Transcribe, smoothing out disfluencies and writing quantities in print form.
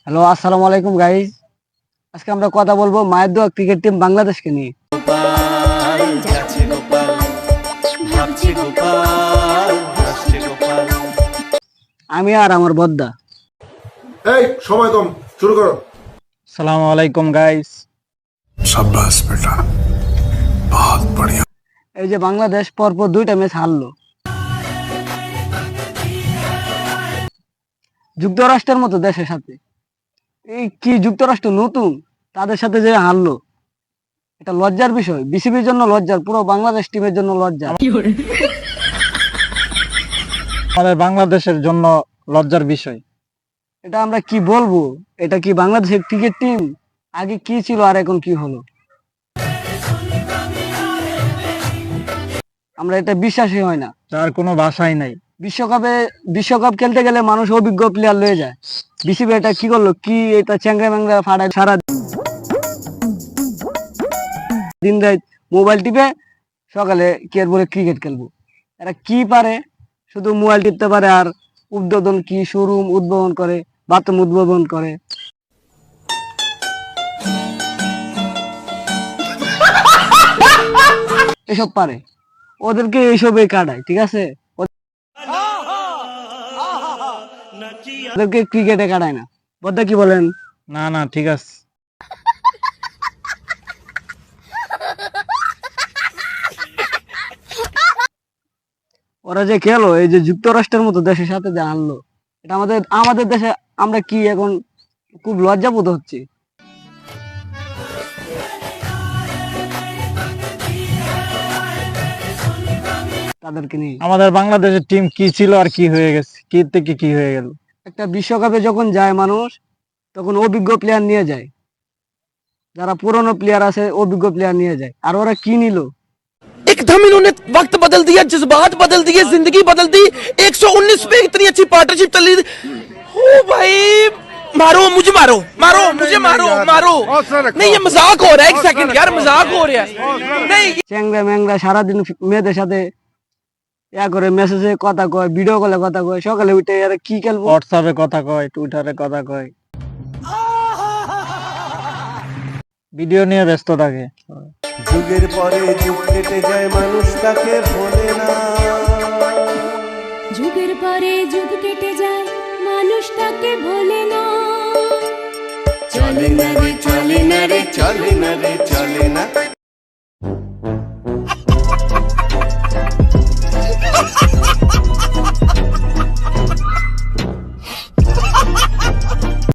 Hello, আসসালামু আলাইকুম guys. আজকে আমরা কথা বলবো মায়ের দোয়া ক্রিকেট টিম বাংলাদেশকে নিয়ে। গোপাল যাচ্ছে গোপাল ভাবছে গোপাল হাসছে গোপাল। আমি আর আমার বদ্দা। এই সময় কম, শুরু করো। আসসালামু আলাইকুম গাইস। शाबाश बेटा, बहुत बढ़िया। এই যে বাংলাদেশ পরপর 2টা ম্যাচ হারলো যুক্তরাষ্ট্রের মতো দেশের সাথে। এই কি যুক্তরাষ্ট্র নতুন, তাদের সাথে যে হারলো, এটা লজ্জার বিষয়। বিসিবির জন্য লজ্জার, পুরো বাংলাদেশ টিমের জন্য লজ্জা। আমাদের বাংলাদেশের জন্য লজ্জার বিষয়। এটা আমরা কি বলবো? এটা কি বাংলাদেশের ক্রিকেট টিম? আগে কি ছিল আর এখন কি হলো? আমরা এটা বিশ্বাসই হয় না। তার কোনো ভাষাই নাই। বিশ্বকাপ খেলতে গেলে মানুষ অভিজ্ঞ প্লেয়ার লয়ে যায়। বিসিবি এটা কি করলো? কি এটা চ্যাংরা ম্যাংরা ফাড়ায় সারা দিন রাত মোবাইল টিপে, সকালে কি আর বলে ক্রিকেট খেলবো। এরা কি পারে? শুধু মোবাইল টিপতে পারে আর উদ্বোধন, কি শোরুম উদ্বোধন করে, বাথরুম উদ্বোধন করে। এসব পারে, ওদেরকে এইসবে কাটায়, ঠিক আছে? ওদেরকে ক্রিকেটে কাটায় না। বদ্দা কি বলেন? না না, ঠিক আছে। ওরা যে খেলো, এই যে যুক্তরাষ্ট্রের মতো দেশের সাথে যে আনলো, এটা আমাদের দেশে আমরা কি এখন খুব লজ্জাবোধ হচ্ছে তাদেরকে নিয়ে। আমাদের বাংলাদেশের টিম কি ছিল আর কি হয়ে গেছে, কি থেকে কি হয়ে গেল। একটা বিশ্বকাপে যখন যায় মানুষ, তখন অভিজ্ঞ প্লেয়ার নিয়ে যায়। যারা পুরনো প্লেয়ার আছে, অভিজ্ঞ প্লেয়ার নিয়ে যায়। আর ওরা কি নিল? एकदम इन्होंने वक्त बदल दिया, जज्बात बदल दिए, जिंदगी बदल दी। 119 पे इतनी अच्छी पार्टनरशिप चल रही थी। ओ भाई, मारो मुझे, मारो मारो मुझे, मारो मारो। नहीं, ये मजाक हो रहा है। एक सेकंड यार, मजाक हो रहा है। नहीं, চ্যাংরা ম্যাংরা সারাদিন মেয়েদের সাথে করে মেসেজে কথা কয়, ভিডিও কলে কথা কয়, সকালে উঠে আর কি খেলবো? হোয়াটসঅ্যাপে কথা কয়, টুইটারে কথা কয়, ভিডিও নিয়ে ব্যস্ত থাকে। যুগের পরে যুগ কেটে যায়, মানুষ তাকে ভোলে না। যুগের পরে যুগ কেটে যায়, মানুষ তাকে ভোলে না। চলে না রে চলে না রে চলে না রে চলে না।